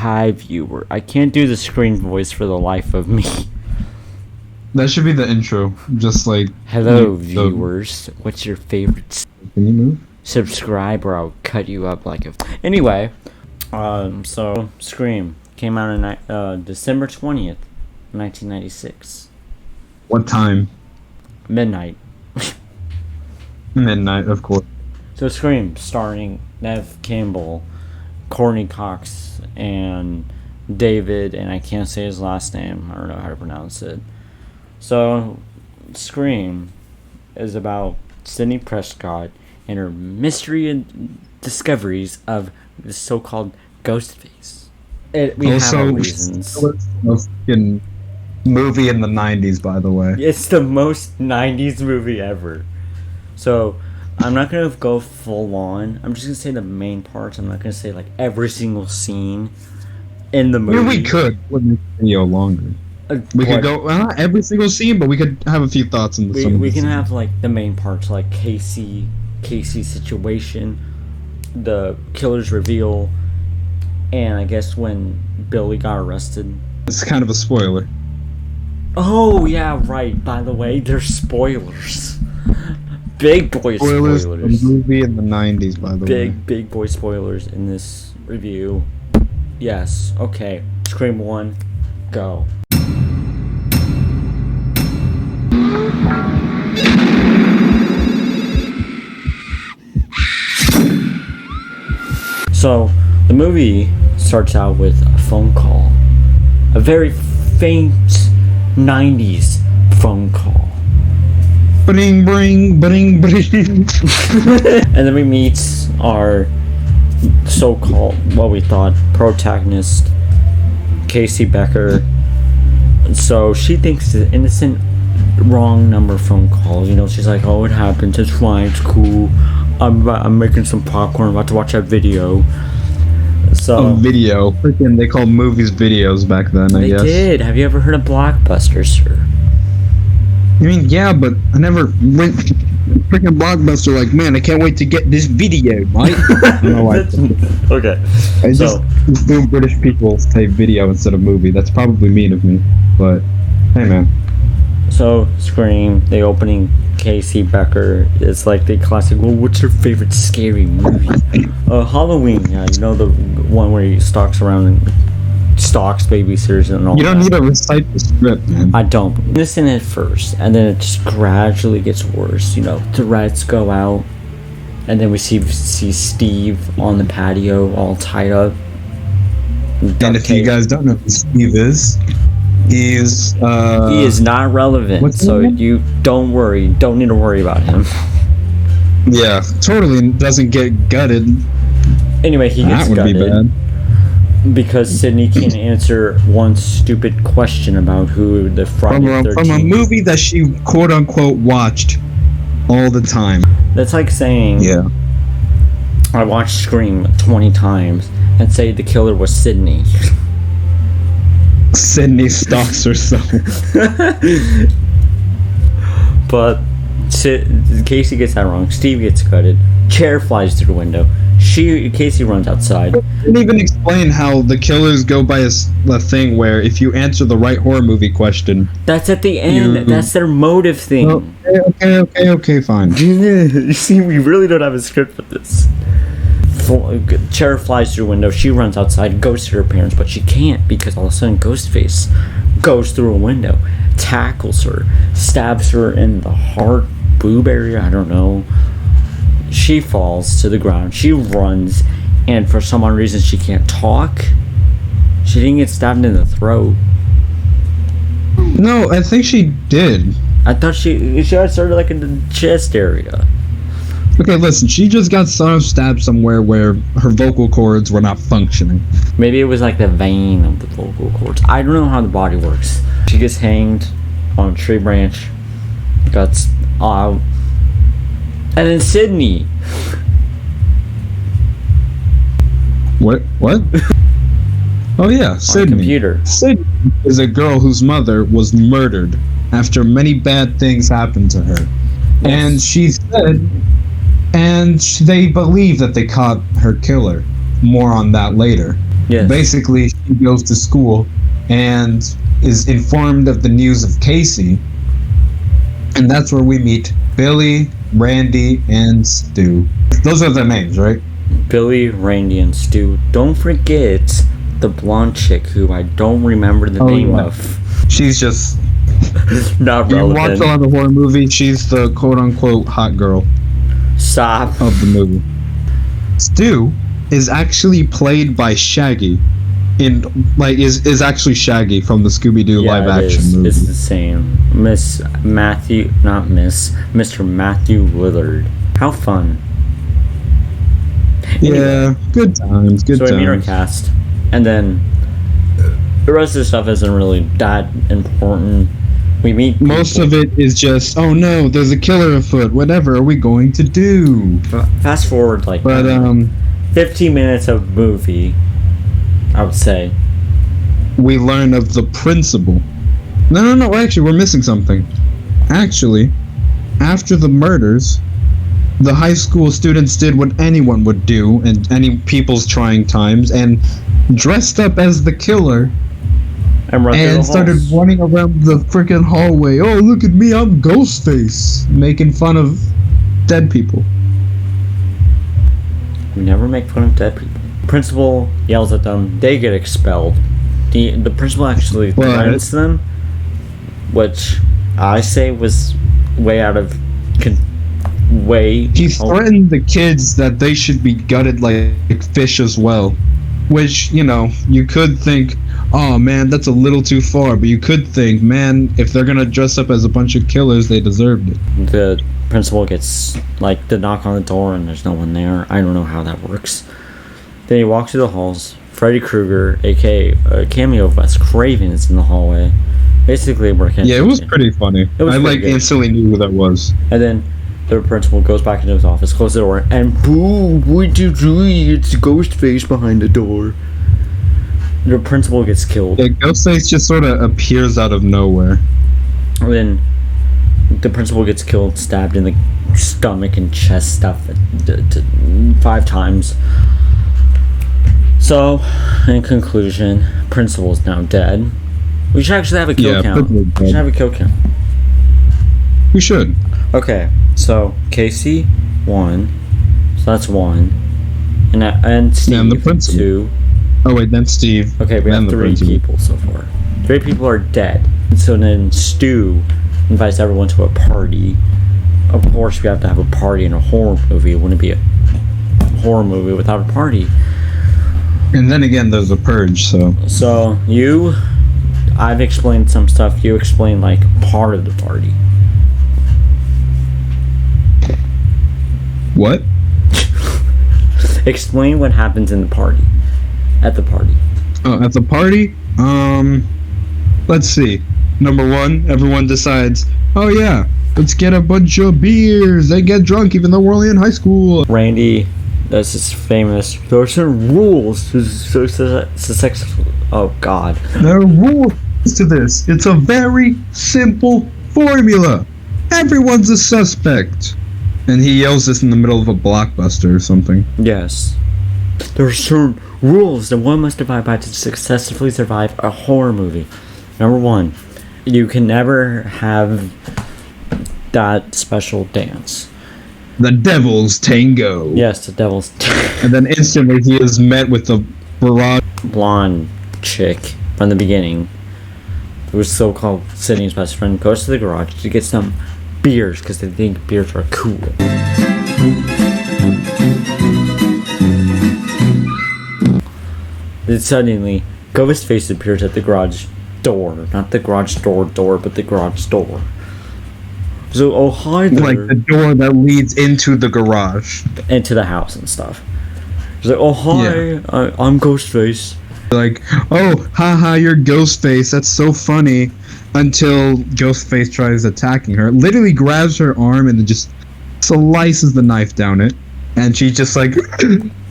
Hi, viewer. I can't do the screen voice for the life of me. That should be the intro. Just like... Hello, viewers. What's your favorite... Can you move? Subscribe or I'll cut you up like a... Anyway, so Scream came out on December 20th, 1996. What time? Midnight. Midnight, of course. So Scream, starring Neve Campbell, Courtney Cox, and David, and I can't say his last name. I don't know how to pronounce it. So, Scream is about Sidney Prescott and her mystery and discoveries of the so-called Ghostface. We have our reasons. Fucking movie in the 90s, by the way. It's the most 90s movie ever. So, I'm not going to go full on. I'm just going to say the main parts. I'm not going to say like every single scene in the movie. Yeah, we could. Would make the video longer. We could go not every single scene, but we could have a few thoughts on the. We can have like the main parts, like Casey's situation, the killer's reveal, and I guess when Billy got arrested. It's kind of a spoiler. Oh yeah, right. By the way, there's spoilers. Big boy spoilers. The movie in the 90s, by the way. Big boy spoilers in this review. Yes. Okay. Scream 1. Go. So, the movie starts out with a phone call. A very faint 90s phone call. Bring, bring, bring, bring. And then we meet our so-called, what we thought, protagonist, Casey Becker. So she thinks it's an innocent, wrong number phone call. You know, she's like, oh, it happens, it's fine, it's cool. I'm making some popcorn, I'm about to watch that video. So video. Freaking, they called movies videos back then, I guess. They did. Have you ever heard of Blockbuster, sir? I mean, yeah, but I never went freaking Blockbuster like, man, I can't wait to get this video, mate. No, okay. I just assume British people say video instead of movie. That's probably mean of me, but hey, man. So, Scream, the opening, Casey Becker, it's like the classic, well, what's your favorite scary movie? Halloween, you know, the one where he stalks around and stalks babysitters and all that. You don't need to recite the script, man. I don't. Listen at first, and then it just gradually gets worse. You know, the lights go out, and then we see Steve on the patio, all tied up. And if you guys don't know who Steve is, he is not relevant, so you don't worry. Don't need to worry about him. Yeah, totally doesn't get gutted. Anyway, he gets gutted. That would be bad. Because Sidney can't answer one stupid question about who the Friday 13th... From a movie that she quote-unquote watched all the time. That's like saying... Yeah. I watched Scream 20 times and say the killer was Sidney. Sidney stalks herself. But Casey gets that wrong. Steve gets gutted. Chair flies through the window. Casey runs outside. Didn't even explain how the killers go by a thing where if you answer the right horror movie question... That's at the end. That's their motive thing. Okay, fine. You see, we really don't have a script for this. Chair flies through a window. She runs outside, goes to her parents, but she can't because all of a sudden Ghostface goes through a window, tackles her, stabs her in the heart, boob area, I don't know. She falls to the ground. She runs, and for some odd reason she can't talk. She didn't get stabbed in the throat. No, I think she did. I thought she got started like in the chest area. Okay, listen, she just got stabbed somewhere where her vocal cords were not functioning. Maybe it was like the vein of the vocal cords. I don't know how the body works. She gets hanged on a tree branch. Guts out. And then Sidney. What? Oh yeah, Sidney. Computer. Sidney is a girl whose mother was murdered after many bad things happened to her. Yes. And she said, and they believe that they caught her killer. More on that later. Yes. Basically, she goes to school and is informed of the news of Casey, and that's where we meet Billy, Randy, and Stu. Those are their names, right? Billy, Randy, and Stu. Don't forget the blonde chick who I don't remember the name yeah. of. She's just. Not You watch relevant. a lot of horror movies. She's the quote-unquote hot girl Stop. of the movie. Stu is actually played by Shaggy. Is actually Shaggy from the Scooby-Doo live it action is. movie. It's the same. Mr. Matthew Willard. How fun. Yeah, good times. Good So we meet our times. cast, and then the rest of the stuff isn't really that important. We meet Most people. of it is just, oh no, there's a killer afoot. Whatever are we going to do? Fast forward like But 15 minutes of movie, I would say. we learn of the principal. No. Actually, we're missing something. Actually, after the murders, the high school students did what anyone would do in any people's trying times and dressed up as the killer And, run through the and started halls. running around the freaking hallway. Oh, look at me, I'm Ghostface, making fun of dead people. We never make fun of dead people. Principal yells at them. They get expelled. The principal actually Well, threatens them, which I say was way out of way. He threatened the kids that they should be gutted like fish as well. Which, you could think, oh man, that's a little too far. But you could think, man, if they're gonna dress up as a bunch of killers, they deserved it. The principal gets the knock on the door and there's no one there. I don't know how that works. Then he walks through the halls. Freddy Krueger, aka a cameo of Wes Craven, is in the hallway. Basically, working. Yeah, it was pretty funny. It was I pretty good. instantly knew who that was. And then the principal goes back into his office, closes the door, and boo! What you doing? It's Ghostface behind the door. The principal gets killed. Yeah, Ghostface just sort of appears out of nowhere. And then the principal gets killed, stabbed in the stomach and chest stuff 5 times. So, in conclusion, principal's now dead. We should actually have a kill Yeah, count. principal's We should dead. have a kill count. We should. Okay, so Casey 1, so that's 1, and Steve And the principal. 2. Oh wait, then Steve. Okay, we then have the 3 principal. people so far. 3 people are dead. And so then Stu invites everyone to a party. Of course, we have to have a party in a horror movie. It wouldn't be a horror movie without a party. And then again, there's a purge. So So I've explained some stuff. You explain part of the party. what? Explain what happens in the party. At the party. Oh, at the party? Let's see. Number 1, everyone decides, oh yeah, let's get a bunch of beers and get drunk even though we're only in high school. Randy, this is famous. There are certain rules to sex. Oh God. There are rules to this. It's a very simple formula. Everyone's a suspect. And he yells this in the middle of a blockbuster or something. Yes. There are certain rules that one must abide by to successfully survive a horror movie. Number 1, you can never have that special dance. The Devil's Tango. Yes, the devil's And then instantly he is met with the barrage. blonde chick from the beginning, who was so-called Sydney's best friend, goes to the garage to get some beers because they think beers are cool. Then suddenly, Ghostface appears at the garage door. Not the garage door, but the garage door. So, oh hi there. Like the door that leads into the garage. Into the house and stuff. He's like, oh hi, I'm Ghostface. Like, oh, haha, you're Ghostface. That's so funny. Until Ghostface tries attacking her. Literally grabs her arm and then just slices the knife down it. And she's just like,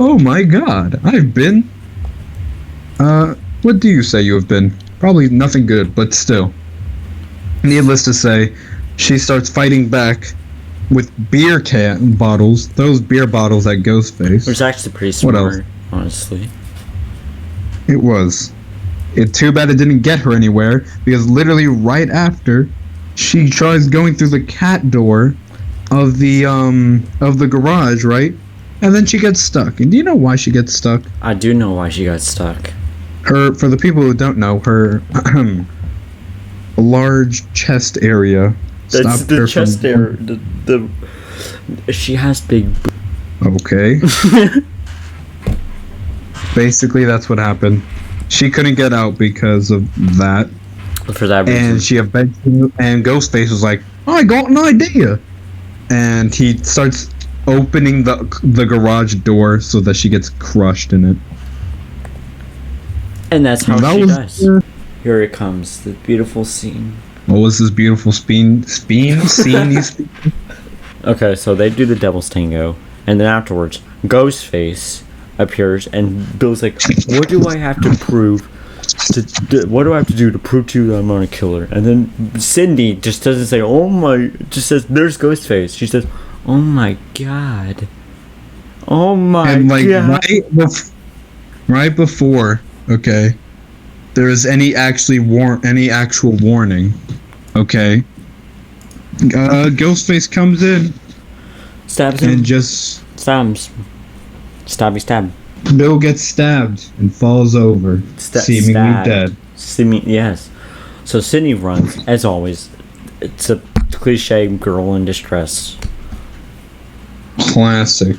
oh my god, I've been... what do you say you have been? Probably nothing good, but still. Needless to say, she starts fighting back with beer can bottles. Those beer bottles at Ghostface. Which is actually pretty What else? smart, honestly. It was. Too bad it didn't get her anywhere, because literally right after, she tries going through the cat door of the garage, right? And then she gets stuck. And do you know why she gets stuck? I do know why she got stuck. For the people who don't know, her large chest area That's stopped the her chest from. there. She has big. Okay. Basically, that's what happened. She couldn't get out because of that, For that reason. and she eventually. And Ghostface was like, "I got an idea," and he starts opening the garage door so that she gets crushed in it. And that's how That she was- dies. Here it comes, the beautiful scene. What was this beautiful scene? You speak? Okay, so they do the Devil's Tango, and then afterwards, Ghostface appears, and Bill's like, "What do I have to prove? What do I have to do to prove to you that I'm not a killer?" And then Cindy just doesn't say, "Oh my," just says, "There's Ghostface." She says, "Oh my god, oh my And like god." right before, okay, there is any actual warning, okay. Ghostface comes in Stabs him. and just Stabs. Stabby stab. Bill gets stabbed and falls over, seemingly Stabbed. dead. Yes. So Sydney runs, as always. It's a cliche girl in distress. Classic.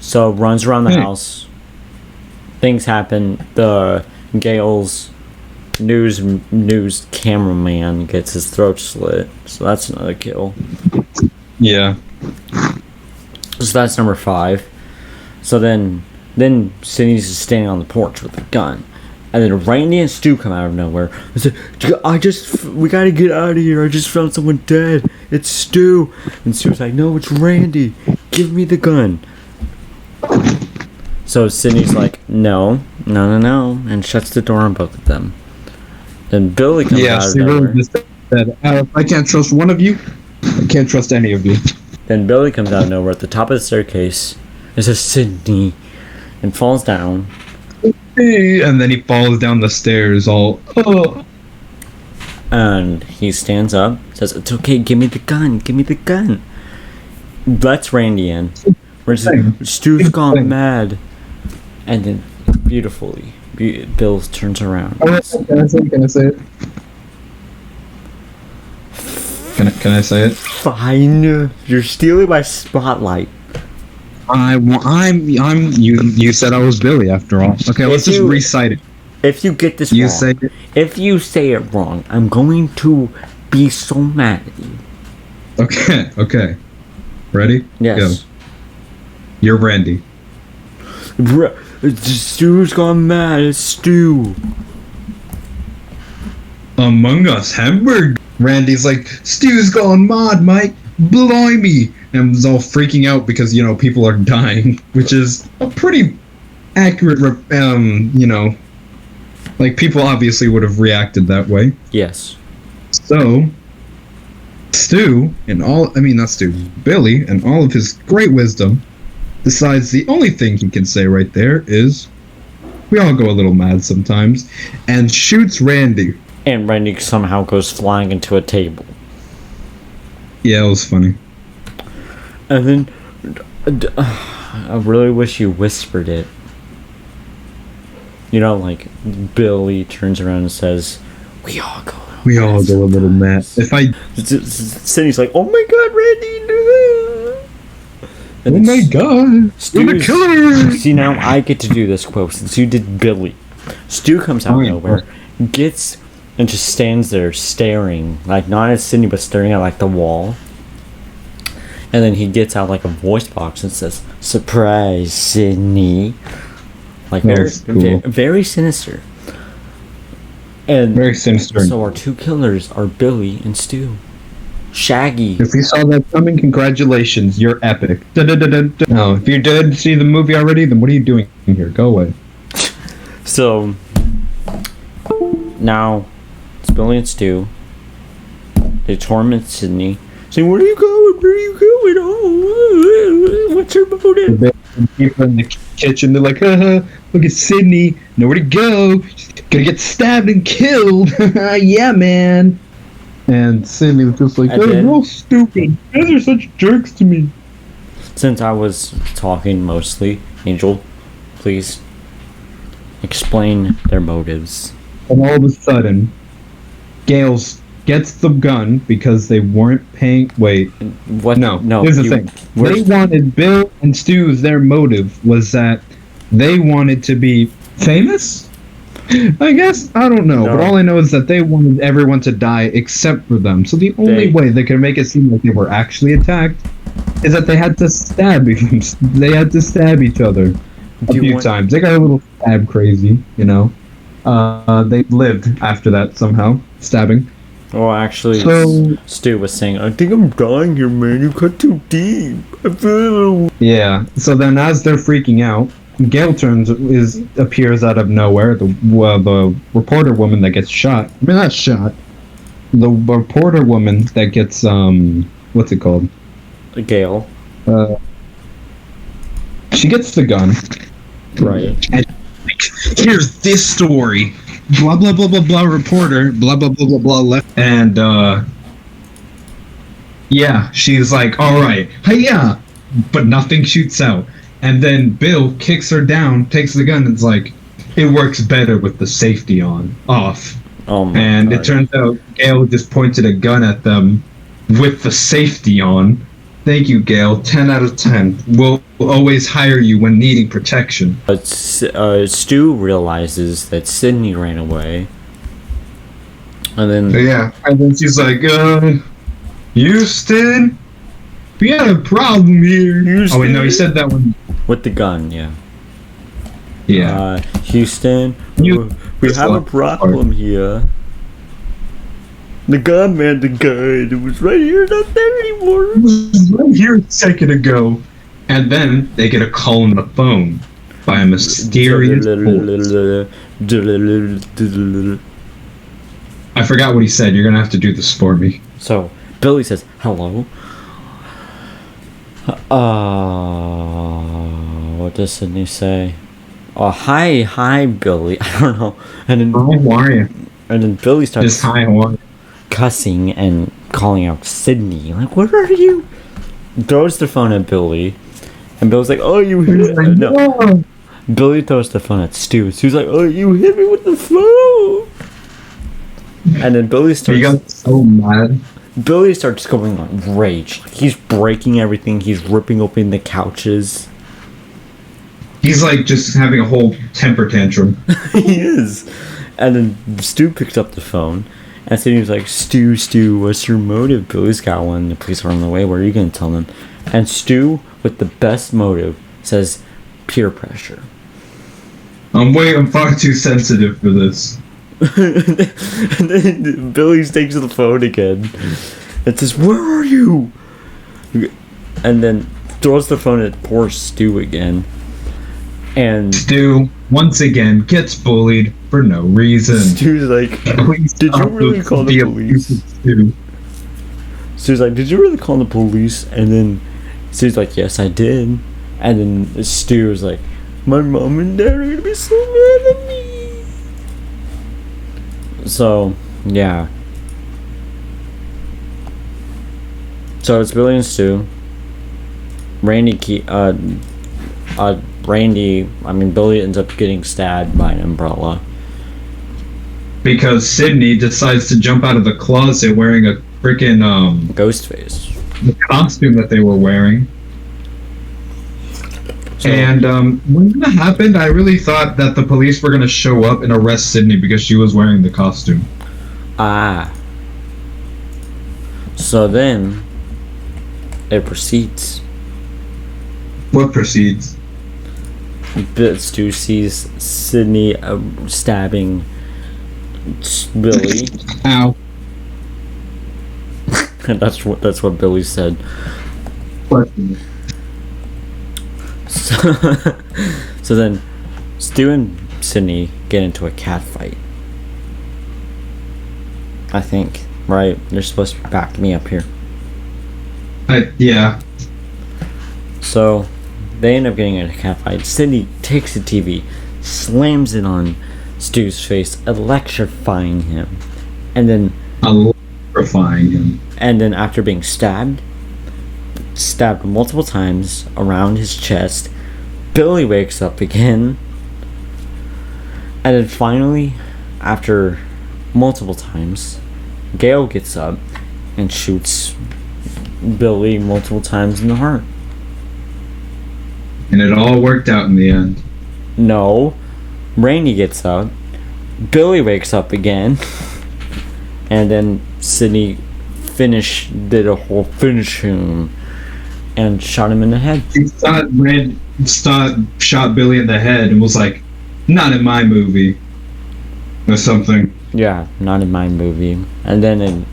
So runs around the Hey. house. Things happen. The Gale's news cameraman gets his throat slit. So that's another kill. Yeah. So that's number 5. So then Sydney's just standing on the porch with a gun. And then Randy and Stu come out of nowhere. I said, we gotta get out of here. I just found someone dead. It's Stu. And Stu's like, no, it's Randy. Give me the gun. So Sydney's like, no, and shuts the door on both of them. Then Billy comes Yeah, out of she nowhere. really just said, "I can't trust one of you. I can't trust any of you." Then Billy comes out of nowhere at the top of the staircase. It says Sydney. And falls down. And then he falls down the stairs all, oh. And he stands up, says, "It's okay, give me the gun, give me the gun." Lets Randy in. Randy says, "Stu's gone mad." And then, beautifully, Bill turns around. Can I say it? Can I say it? Fine, you're stealing my spotlight. You said I was Billy after all. Okay, let's just recite it. If you get this You wrong, say it. if you say it wrong, I'm going to be so mad at you. Okay. Ready? Yes. Go. You're Randy. Stu's gone mad. It's Stu. Among Us hamburger. Randy's like, "Stu's gone mad, Mike. Blimey." And was all freaking out because, people are dying, which is a pretty accurate, like, people obviously would have reacted that way. Yes. So, Billy, and all of his great wisdom, decides the only thing he can say right there is, "We all go a little mad sometimes," and shoots Randy. And Randy somehow goes flying into a table. Yeah, it was funny. And then, I really wish you whispered it. Like Billy turns around and says, "We all go." We all go a little mad. Cindy's like, "Oh my God, Randy!" And Oh my God! We're the Stu's- killers! See, now I get to do this quote since you did Billy. Stu comes out of Oh, yeah. nowhere, gets and just stands there staring, like not at Cindy, but staring at like the wall. And then he gets out like a voice box and says, "Surprise, Sydney!" Like very, That's cool. very sinister. And Very sinister. so our two killers are Billy and Stu. Shaggy. If you saw that coming, congratulations, you're epic. Da-da-da-da-da. No, if you did see the movie already, then what are you doing here? Go away. So now it's Billy and Stu. They torment Sydney, saying, "Where are you going? Where are you going? Oh, what's your motive?" Keep her in the kitchen. They're like, look at Sydney, nowhere to go. She's gonna get stabbed and killed. Yeah, man. And Sydney was just like, And oh, then- you're all stupid. You guys are such jerks to me. Since I was talking mostly, Angel, please explain their motives. And all of a sudden, Gales gets the gun because they weren't paying. Wait, What? no. No. Here's the you- thing. They where's- wanted Bill and Stu's. Their motive was that they wanted to be famous. I guess I don't know, No. but all I know is that they wanted everyone to die except for them. So the only They- way they could make it seem like they were actually attacked is that they had to stab. They had to stab each other a Do you few want- times. They got a little stab crazy, you know. They lived after that somehow, stabbing. Well, actually, So- Stu was saying, "I think I'm dying here, man. You cut too deep. I feel a little." Yeah. So then, as they're freaking out, Gale appears out of nowhere. The reporter woman that gets shot. I mean, not shot. The reporter woman that gets what's it called? Gale. She gets the gun. Right. And here's this story. Blah blah blah blah blah. Reporter. Blah blah blah blah blah. Left. And yeah, she's like, all right, yeah, but nothing shoots out. And then Bill kicks her down, takes the gun, and is like, it works better with the safety off. Oh my And God. it turns out Gale just pointed a gun at them with the safety on. Thank you, Gale. 10 out of 10. We'll always hire you when needing protection. But Stu realizes that Sydney ran away, and then Yeah. And then she's like, Houston? We got a problem here. Houston? Oh, wait, no, he said that one. with the gun, yeah. Yeah. Houston, You- we have a problem here. The gun, man, the gun. It was right here, not there anymore. It was right here a second ago. And then they get a call on the phone by a mysterious voice. I forgot what he said. You're gonna have to do this for me. So Billy says, "Hello." What does Sydney say? Oh, hi, Billy. I don't know. And then How are you? Billy starts Just hi, how are you? cussing and calling out Sydney. Like, where are you? Throws the phone at Billy, and Bill's like, "Oh, you hit it." No, Billy throws the phone at Stu. Stu's like, "Oh, you hit me with the phone." And then Billy He starts. got so mad. Billy starts going on rage. Like, he's breaking everything. He's ripping open the couches. He's like just having a whole temper tantrum. He is. And then Stu picks up the phone, and Sydney's like, Stu, what's your motive? Billy's got one. The police are on the way. What are you going to tell them? And Stu, with the best motive, says peer pressure. I'm far too sensitive for this. And then Billy takes the phone again and says, "Where are you?" And then throws the phone at poor Stu again. And Stu, once again, gets bullied for no reason. Stu's like, Please "Did you stop really with call the police?" abusive Stu. Stu's like, "Did you really call the police?" And then Stu's like, "Yes, I did." And then Stu was like, "My mom and dad are gonna be so mad at me." So, yeah. So it's Billy and Stu. Billy ends up getting stabbed by an umbrella. Because Sydney decides to jump out of the closet wearing a freaking Ghostface. the costume that they were wearing. So, And when that happened, I really thought that the police were gonna show up and arrest Sydney because she was wearing the costume. So then, it proceeds. What proceeds? Stu sees Sydney stabbing Billy. Ow. And that's what Billy said. So then, Stu and Sydney get into a cat fight. I think, right? They're supposed to back me up here. Yeah. So, They end up getting in a cat fight. Sydney takes the TV, slams it on Stu's face, electrifying him. And then Electrifying him. And then after being stabbed multiple times around his chest, Billy wakes up again. And then finally, after multiple times, Gale gets up and shoots Billy multiple times in the heart. And it all worked out in the end. No. Rainey gets up. Billy wakes up again. And then Sydney did a whole finish him and shot him in the head. He shot Billy in the head and was like, not in my movie. Or something. Yeah, not in my movie. And then it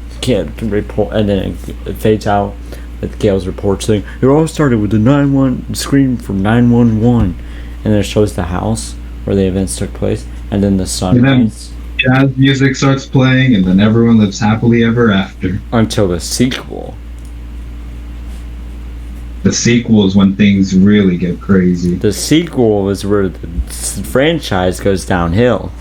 fades out with Gale's report saying, it all started with the 911 scream from 911. And then it shows the house where the events took place. And then the sunrise. Jazz music starts playing, and then everyone lives happily ever after. Until the sequel. The sequel is when things really get crazy. The sequel is where the franchise goes downhill.